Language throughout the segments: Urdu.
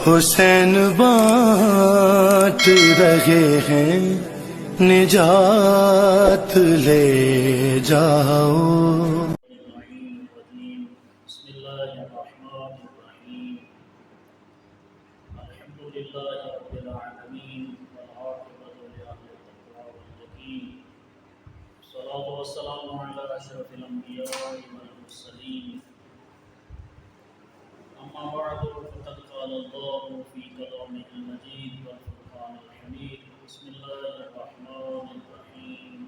حسین بانٹ رہے ہیں نجات لے جاؤ. بسم اللہ الرحمن الرحیم. الحمد للہ رب العالمین والعاقبۃ للتقوی والمتقین. الصلاۃ والسلام علی اشرف الانبیاء والمرسلین. اما بعد فقد قال اللہ فی کلامہ المجید والفرقان الحمید. بسم اللہ الرحمن الرحیم.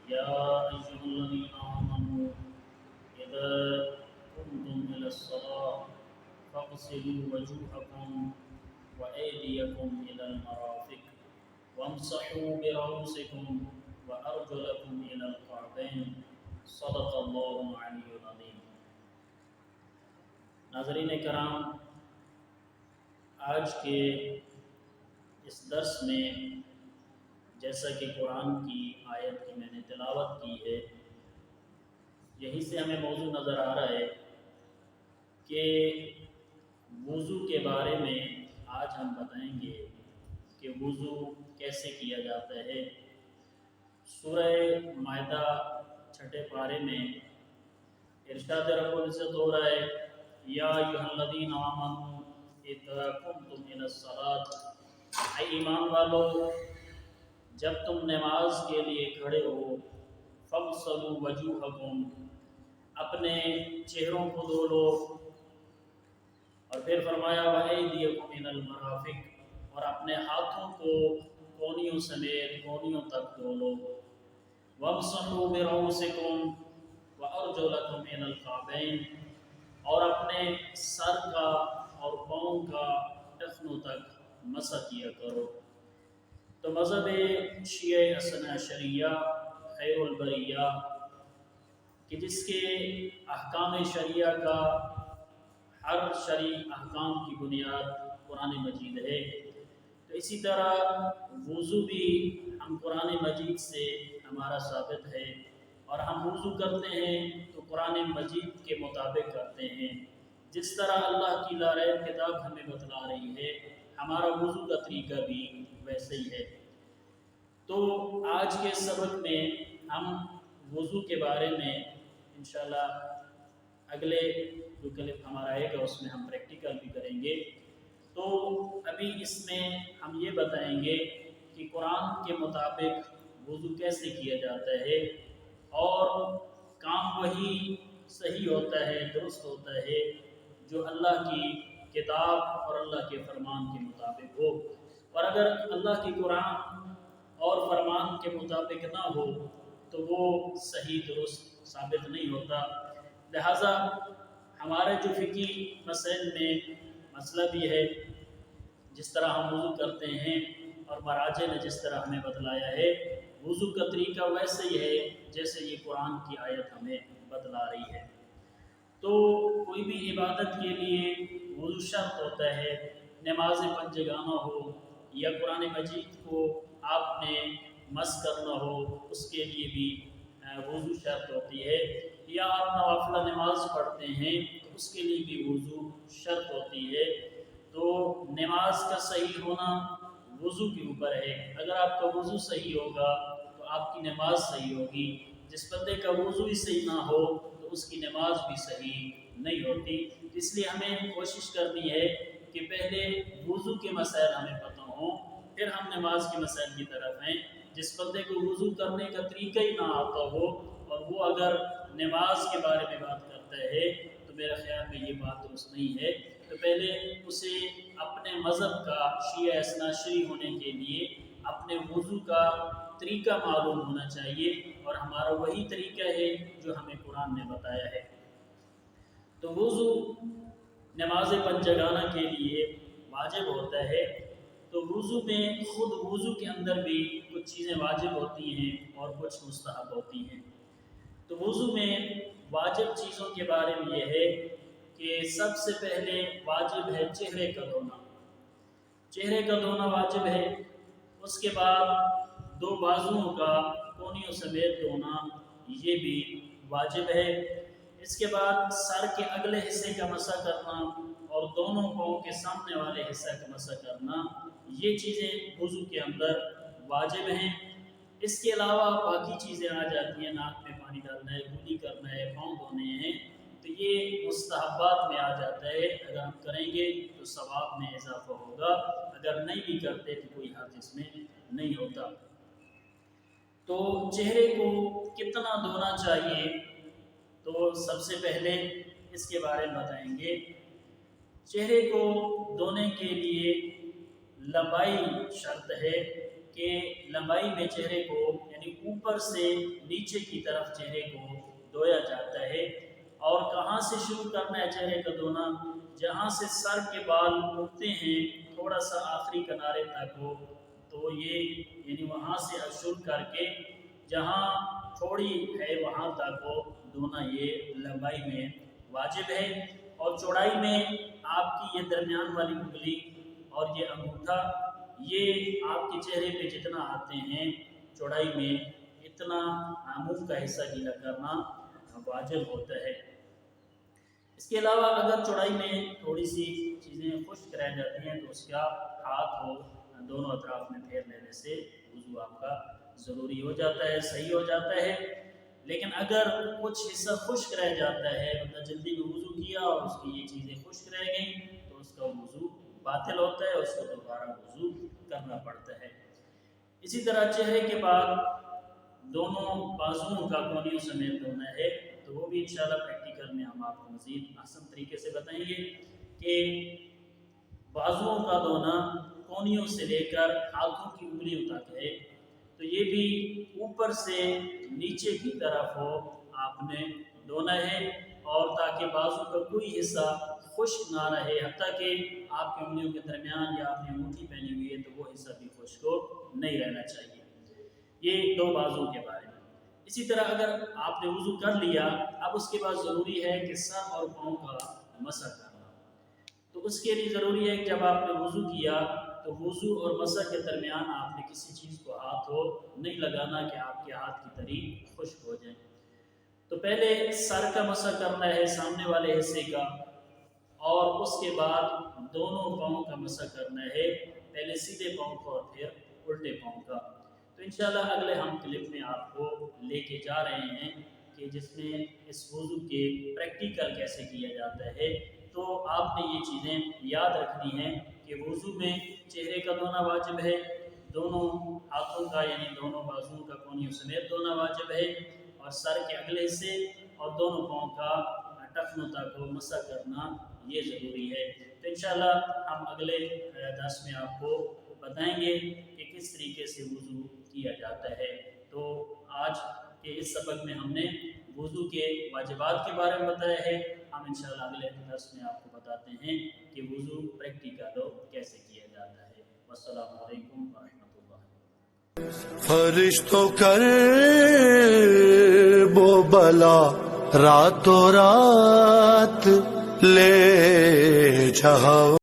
یا ایھا الذین آمنوا اذا قمتم الى الصلاة فاغسلوا وجوهکم وأيديكم إلى المرافق وامسحوا برؤوسكم وأرجلكم إلى الكعبين. صدق اللہ العلی العظیم. ناظرین کرام، آج کے اس درس میں جیسا کہ قرآن کی آیت کی میں نے تلاوت کی ہے، یہیں سے ہمیں موضوع نظر آ رہا ہے کہ وضو کے بارے میں آج ہم بتائیں گے کہ وضو کیسے کیا جاتا ہے. سورہ مائدہ 6 پارے میں ارشاد رب العزت ہو رہا ہے، یا ایھا الذین آمنوا اذا قمتم الی الصلاۃ، اے ایمان والو جب تم نماز کے لیے کھڑے ہو، فاغسلوا وجوہکم، اپنے چہروں کو دھو لو، اور پھر فرمایا وَأَيْدِيَكُمْ إِلَى الْمَرَافِقِ، اور اپنے ہاتھوں کو کونیوں سمیت کونیوں تک دھو لو. وَامْسَحُوا بِرُؤُوسِكُمْ وَأَرْجُلَكُمْ إِلَى الْكَعْبَيْنِ، اور اپنے سر کا اور پاؤں کا ٹخنوں تک مسح کیا کرو. تو مذہب شیعہ اثنا عشریہ خیر البریہ کہ جس کے احکام شریعہ کا ہر شرعی احکام کی بنیاد قرآن مجید ہے، تو اسی طرح وضو بھی ہم قرآن مجید سے ہمارا ثابت ہے، اور ہم وضو کرتے ہیں تو قرآن مجید کے مطابق کرتے ہیں. جس طرح اللہ کی لا ریب کتاب ہمیں بتلا رہی ہے، ہمارا وضو کا طریقہ بھی ویسے ہی ہے. تو آج کے سبق میں ہم وضو کے بارے میں انشاءاللہ اگلے جو کلپ ہمارا آئے گا اس میں ہم پریکٹیکل بھی کریں گے. تو ابھی اس میں ہم یہ بتائیں گے کہ قرآن کے مطابق وضو کیسے کیا جاتا ہے، اور کام وہی صحیح ہوتا ہے، درست ہوتا ہے جو اللہ کی کتاب اور اللہ کے فرمان کے مطابق ہو. اور اگر اللہ کی قرآن اور فرمان کے مطابق نہ ہو تو وہ صحیح درست ثابت نہیں ہوتا. لہٰذا ہمارے جو فقہی مسائل میں مسئلہ بھی ہے، جس طرح ہم وضو کرتے ہیں اور مراجع نے جس طرح ہمیں بتلایا ہے، وضو کا طریقہ ویسے ہی ہے جیسے یہ قرآن کی آیت ہمیں بتلا رہی ہے. تو کوئی بھی عبادت کے لیے وضو شرط ہوتا ہے. نماز پنجگانہ ہو یا قرآن مجید کو آپ نے مس کرنا ہو، اس کے لیے بھی وضو شرط ہوتی ہے. یا آپ نوافلہ نماز پڑھتے ہیں تو اس کے لیے بھی وضو شرط ہوتی ہے. تو نماز کا صحیح ہونا وضو کے اوپر ہے. اگر آپ کا وضو صحیح ہوگا تو آپ کی نماز صحیح ہوگی. جس بندے کا وضو ہی صحیح نہ ہو تو اس کی نماز بھی صحیح نہیں ہوتی. اس لیے ہمیں کوشش کرنی ہے کہ پہلے وضو کے مسائل ہمیں پتہ ہوں، پھر ہم نماز کے مسائل کی طرف ہیں. جس بندے کو وضو کرنے کا طریقہ ہی نہ آتا ہو اور وہ اگر نماز کے بارے میں بات کرتا ہے تو میرے خیال میں یہ بات درست نہیں ہے. تو پہلے اسے اپنے مذہب کا شیعہ اثنا عشری ہونے کے لیے اپنے وضو کا طریقہ معلوم ہونا چاہیے، اور ہمارا وہی طریقہ ہے جو ہمیں قرآن نے بتایا ہے. تو وضو نماز پنجگانہ کے لیے واجب ہوتا ہے. تو وضو میں خود وضو کے اندر بھی کچھ چیزیں واجب ہوتی ہیں اور کچھ مستحب ہوتی ہیں. تو وضو میں واجب چیزوں کے بارے میں یہ ہے کہ سب سے پہلے واجب ہے چہرے کا دھونا. چہرے کا دھونا واجب ہے. اس کے بعد 2 بازوؤں کا کونیوں سمیت دھونا یہ بھی واجب ہے. اس کے بعد سر کے اگلے حصے کا مسح کرنا اور دونوں پاؤں کے سامنے والے حصے کا مسح کرنا، یہ چیزیں وضو کے اندر واجب ہیں۔ اس کے علاوہ باقی چیزیں آ جاتی ہیں، ناک میں پانی ڈالنا ہے، کلی کرنا ہے، پاؤں دھونے ہیں، تو یہ مستحبات میں آ جاتا ہے۔ اگر ہم کریں گے تو ثواب میں اضافہ ہوگا، اگر نہیں بھی کرتے تو کوئی حرج اس میں نہیں ہوتا۔ تو چہرے کو کتنا دھونا چاہیے، تو سب سے پہلے اس کے بارے میں بتائیں گے۔ چہرے کو دھونے کے لیے لمبائی شرط ہے کہ لمبائی میں چہرے کو یعنی اوپر سے نیچے کی طرف چہرے کو دھویا جاتا ہے۔ اور کہاں سے شروع کرنا ہے چہرے کا دھونا؟ جہاں سے سر کے بال اٹھتے ہیں تھوڑا سا آخری کنارے تک ہو، تو یہ یعنی وہاں سے شروع کر کے جہاں تھوڑی ہے وہاں تک ہو دھونا، یہ لمبائی میں واجب ہے۔ اور چوڑائی میں آپ کی یہ درمیان والی انگلی اور یہ انگوٹھا، یہ آپ کے چہرے پہ جتنا آتے ہیں چوڑائی میں، اتنا منہ کا حصہ گیلا کرنا واجب ہوتا ہے۔ اس کے علاوہ اگر چوڑائی میں تھوڑی سی چیزیں خشک رہ جاتی ہیں تو اس کا ہاتھ ہو دونوں اطراف میں پھیر لینے سے وضو آپ کا ضروری ہو جاتا ہے، صحیح ہو جاتا ہے۔ لیکن اگر کچھ حصہ خشک رہ جاتا ہے، مطلب جلدی میں وضو کیا اور اس کی یہ چیزیں خشک رہ گئیں، تو اس کا وضو باطل ہوتا ہے، اس کو دوبارہ وضو کرنا پڑتا ہے۔ اسی طرح چہرے کے بعد دونوں بازوؤں کا کونیوں سمیت دھونا ہے، تو وہ بھی انشاءاللہ پریکٹیکل میں ہم آپ کو مزید آسان طریقے سے بتائیں گے کہ بازوؤں کا دھونا کونیوں سے لے کر ہاتھوں کی انگلیوں تک ہے، تو یہ بھی اوپر سے نیچے کی طرف ہو آپ نے دھونا ہے، اور تاکہ بازو کا کوئی حصہ خشک نہ رہے، حتیٰ کہ آپ کی انگلیوں کے درمیان یا آپ نے انگوٹھی پہنی ہوئی ہے تو وہ حصہ بھی خشک ہو نہیں رہنا چاہیے۔ یہ دو بازو کے بارے میں۔ اسی طرح اگر آپ نے وضو کر لیا، اب اس کے بعد ضروری ہے کہ سر اور پاؤں کا مسح کرنا۔ تو اس کے لیے ضروری ہے کہ جب آپ نے وضو کیا تو وضو اور مسح کے درمیان آپ نے کسی چیز کو ہاتھ ہو نہیں لگانا کہ آپ کے ہاتھ کی تری خشک ہو جائے۔ تو پہلے سر کا مسح کرنا ہے، سامنے والے حصے کا، اور اس کے بعد دونوں پاؤں کا مسح کرنا ہے، پہلے سیدھے پاؤں کا اور پھر الٹے پاؤں کا۔ تو انشاءاللہ اگلے ہم کلپ میں آپ کو لے کے جا رہے ہیں کہ جس میں اس وضو کے پریکٹیکل کیسے کیا جاتا ہے۔ تو آپ نے یہ چیزیں یاد رکھنی ہیں کہ وضو میں چہرے کا دھونا واجب ہے، دونوں ہاتھوں کا یعنی دونوں بازوؤں کا کونیوں سمیت دھونا واجب ہے، اور سر کے اگلے حصے اور دونوں پاؤں کا ٹخنوں تک مسح کرنا یہ ضروری ہے۔ تو انشاءاللہ ہم اگلے درس میں آپ کو بتائیں گے کہ کس طریقے سے وضو کیا جاتا ہے۔ تو آج کے اس سبق میں ہم نے وضو کے واجبات کے بارے میں بتایا ہے، ہم انشاءاللہ اگلے درس میں آپ کو بتاتے ہیں کہ وضو پریکٹیکل کیسے کیا جاتا ہے۔ والسلام علیکم ورحمۃ اللہ۔ فرشتوں کر وہ بلا راتوں رات لے جاؤ۔